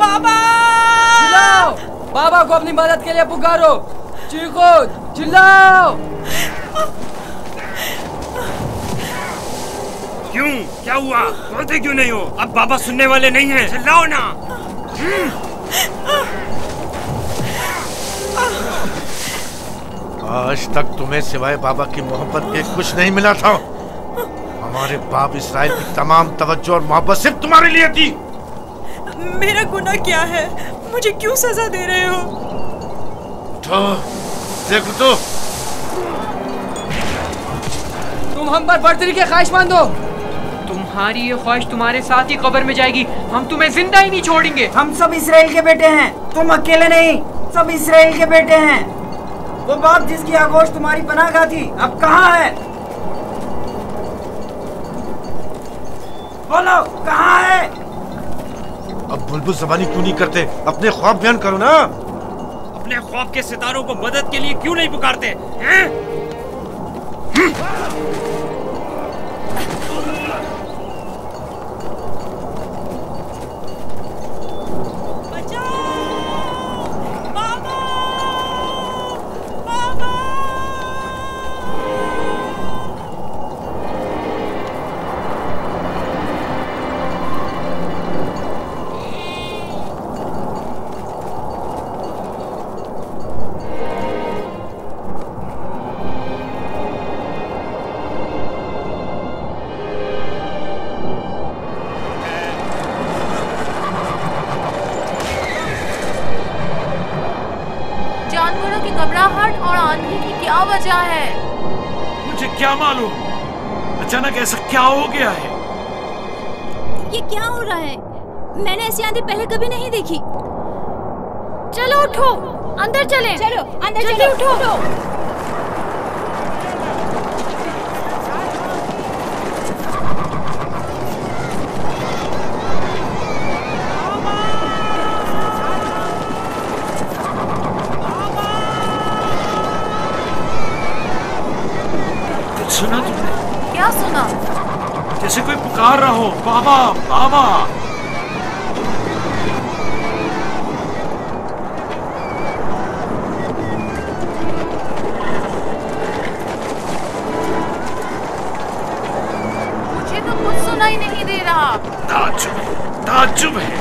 बाबा! चिल्लाओ, बाबा को अपनी मदद के लिए पुकारो, चीखो, चिल्लाओ। क्यों, क्या हुआ? बोलते क्यों नहीं हो? अब बाबा सुनने वाले नहीं हैं, चिल्लाओ ना। आज तक तुम्हें सिवाय बाबा की मोहब्बत के कुछ नहीं मिला था। हमारे बाप इसराइल की तमाम तवज्जो और मोहब्बत सिर्फ तुम्हारे लिए थी। मेरा गुनाह क्या है? मुझे क्यों सजा दे रहे हो? तो देखो तो, तुम हम पर बर्तरी के ख्वाहिशमंद हो। तुम्हारी ये ख्वाहिश तुम्हारे साथ ही कब्र में जाएगी। हम तुम्हें जिंदा ही नहीं छोड़ेंगे। हम सब इसराइल के बेटे हैं, तुम अकेले नहीं, सब इसराइल के बेटे हैं। वो बाप जिसकी आगोश तुम्हारी पनाहगाह थी, अब कहाँ है? बोलो, कहाँ है? अब बुलबुल ज़बानी क्यों नहीं करते? अपने ख्वाब बयान करो ना। अपने ख्वाब के सितारों को मदद के लिए क्यों नहीं पुकारते हैं? जानवरों की घबराहट और आंधी की क्या वजह है? मुझे क्या मालूम, अचानक ऐसा क्या हो गया है? ये क्या हो रहा है? मैंने ऐसी आंधी पहले कभी नहीं देखी। चलो उठो, अंदर चलें। चलो अंदर जल्दी चलो। उठो। सुना तुमने? क्या सुना? जैसे कोई पुकार रहा हो, बाबा बाबा। मुझे तो कुछ सुनाई नहीं दे रहा। ताज्जुब है।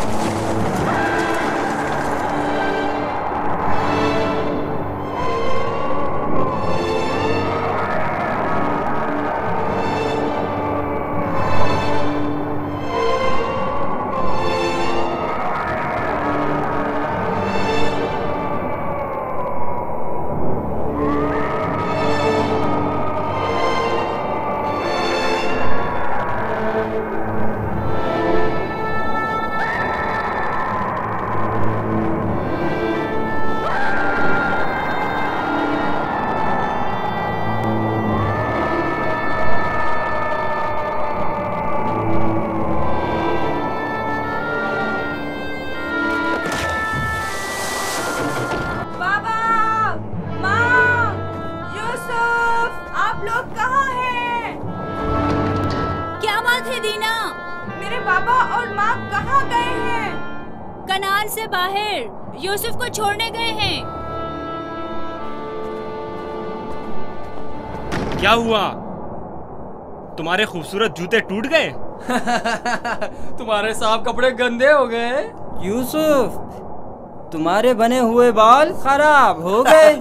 बाबा और माँ कहाँ गए हैं? कनान से बाहर यूसुफ को छोड़ने गए हैं। क्या हुआ? तुम्हारे खूबसूरत जूते टूट गए? तुम्हारे साफ कपड़े गंदे हो गए। यूसुफ, तुम्हारे बने हुए बाल खराब हो गए।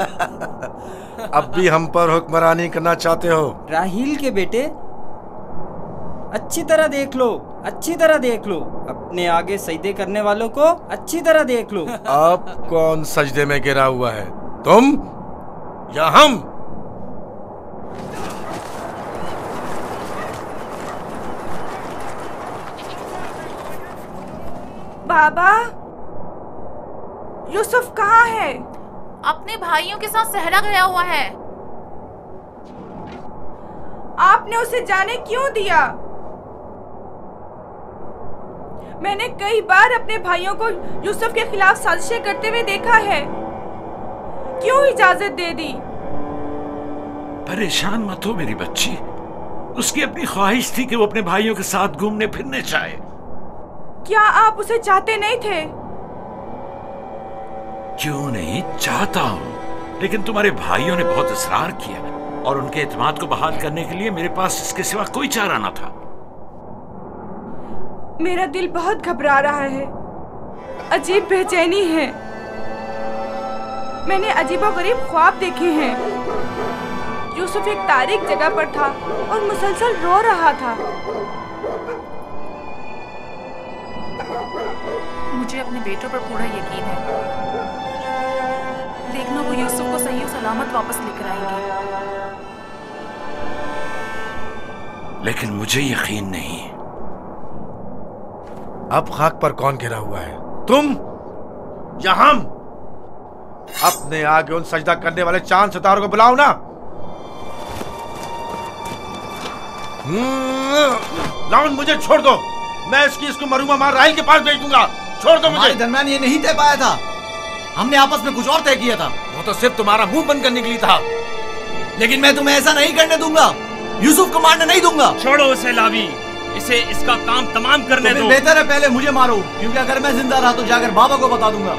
अब भी हम पर हुक्मरानी करना चाहते हो? राहील के बेटे, अच्छी तरह देख लो, अच्छी तरह देख लो। अपने आगे सजदे करने वालों को अच्छी तरह देख लो। अब कौन सजदे में गिरा हुआ है, तुम या हम? बाबा, यूसुफ कहाँ है? अपने भाइयों के साथ सहरा गया हुआ है। आपने उसे जाने क्यों दिया? मैंने कई बार अपने भाइयों को यूसुफ के खिलाफ साजिशें करते हुए देखा है। क्यों इजाजत दे दी? परेशान मत हो मेरी बच्ची, उसकी अपनी ख्वाहिश थी कि वो अपने भाइयों के साथ घूमने फिरने चाहे। क्या आप उसे चाहते नहीं थे? क्यों नहीं, चाहता हूँ, लेकिन तुम्हारे भाइयों ने बहुत इसरार किया और उनके एतमाद को बहाल करने के लिए मेरे पास इसके सिवा कोई चारा न था। मेरा दिल बहुत घबरा रहा है, अजीब बेचैनी है। मैंने अजीबोगरीब ख्वाब देखे हैं। यूसुफ एक तारीक जगह पर था और मुसलसल रो रहा था। मुझे अपने बेटों पर पूरा यकीन है। देखना वो यूसुफ को सही और सलामत वापस लेकर आएंगे। लेकिन मुझे यकीन नहीं। अब खाक पर कौन गिरा हुआ है, तुम या हम? अपने आगे उन सजदा करने वाले चांद सितारों को बुलाओ ना। लाउन, मुझे छोड़ दो। मैं इसको मरूमा मार राहिल के पास भेज दूंगा। छोड़ दो मुझे। दरमियान ये नहीं तय पाया था, हमने आपस में कुछ और तय किया था। वो तो सिर्फ तुम्हारा मुंह बंद करने के लिए था। लेकिन मैं तुम्हें ऐसा नहीं करने दूंगा, यूसुफ को मारने नहीं दूंगा। छोड़ो उसे लावी, इसे इसका काम तमाम करने दो। बेहतर है पहले मुझे मारो, क्योंकि अगर मैं जिंदा रहा तो जाकर बाबा को बता दूंगा।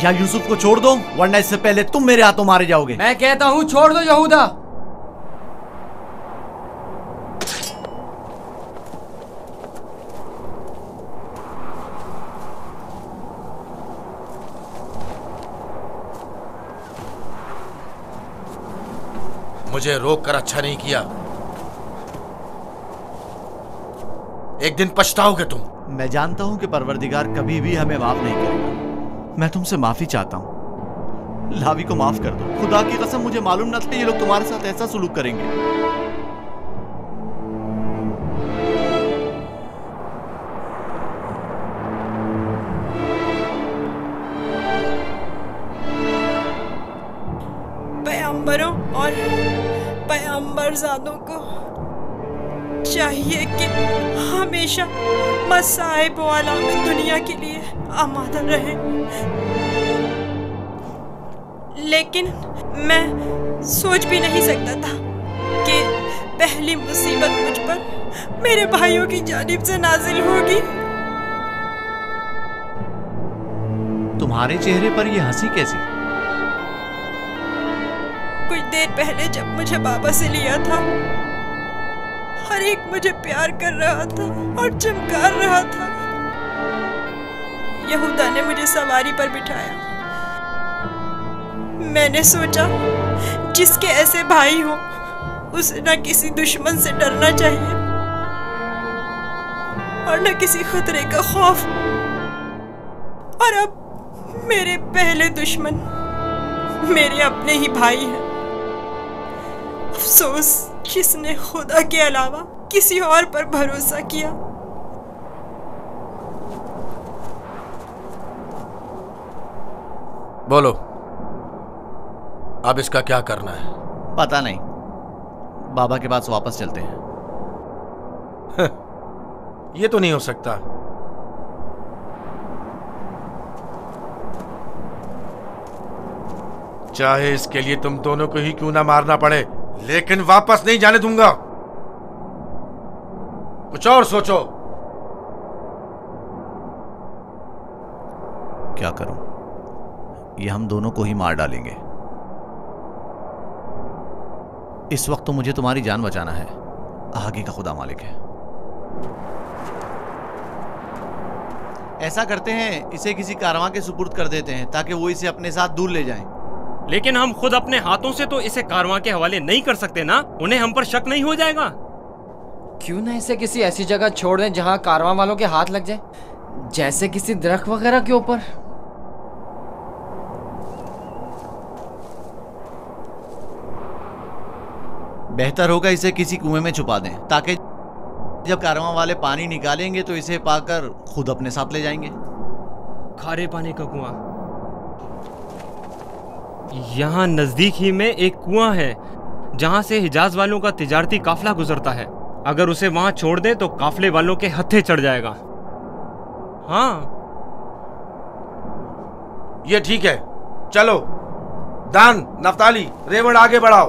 या यूसुफ को छोड़ दो, वरना इससे पहले तुम मेरे हाथों मारे जाओगे। मैं कहता हूँ छोड़ दो यहूदा। मुझे रोक कर अच्छा नहीं किया। एक दिन पछताओगे तुम। मैं जानता हूं कि परवरदिगार कभी भी हमें माफ नहीं करेगा। मैं तुमसे माफी चाहता हूं। लावी को माफ कर दो। खुदा की कसम, मुझे मालूम न था ये लोग तुम्हारे साथ ऐसा सुलूक करेंगे। पैगंबरों और पैगंबरजादों को चाहिए कि हमेशा मसाइब व आलाम दुनिया के लिए आमादा रहे। लेकिन मैं सोच भी नहीं सकता था कि पहली मुसीबत मुझ पर मेरे भाइयों की जानिब से नाजिल होगी। तुम्हारे चेहरे पर यह हंसी कैसी? कुछ देर पहले जब मुझे बाबा से लिया था, हर एक मुझे प्यार कर रहा था और चमकार रहा था। यहूदा ने मुझे सवारी पर बिठाया। मैंने सोचा जिसके ऐसे भाई हो उसे न किसी दुश्मन से डरना चाहिए और न किसी खतरे का खौफ। और अब मेरे पहले दुश्मन मेरे अपने ही भाई हैं। अफसोस जिसने खुदा के अलावा किसी और पर भरोसा किया। बोलो, अब इसका क्या करना है? पता नहीं, बाबा के पास वापस चलते हैं। ये तो नहीं हो सकता। चाहे इसके लिए तुम दोनों को ही क्यों ना मारना पड़े, लेकिन वापस नहीं जाने दूंगा। कुछ और सोचो। क्या करूं? ये हम दोनों को ही मार डालेंगे। इस वक्त तो मुझे तुम्हारी जान बचाना है, आगे का खुदा मालिक है। ऐसा करते हैं, इसे किसी कारवां के सुपुर्द कर देते हैं ताकि वो इसे अपने साथ दूर ले जाएं। लेकिन हम खुद अपने हाथों से तो इसे कारवां के हवाले नहीं कर सकते ना। उन्हें हम पर शक नहीं हो जाएगा? क्यों ना इसे किसी ऐसी जगह छोड़ दें जहां कारवां वालों के हाथ लग जाए, जैसे किसी दरख्त वगैरह के ऊपर। बेहतर होगा इसे किसी कुएं में छुपा दें ताकि जब कारवां वाले पानी निकालेंगे तो इसे पाकर खुद अपने साथ ले जाएंगे। खारे पानी का कुआं यहाँ नजदीक ही में एक कुआं है जहां से हिजाज वालों का तिजारती काफला गुजरता है। अगर उसे वहां छोड़ दें तो काफले वालों के हत्थे चढ़ जाएगा। हाँ, ये ठीक है। चलो दान, नफ्ताली, रेवड़ आगे बढ़ाओ।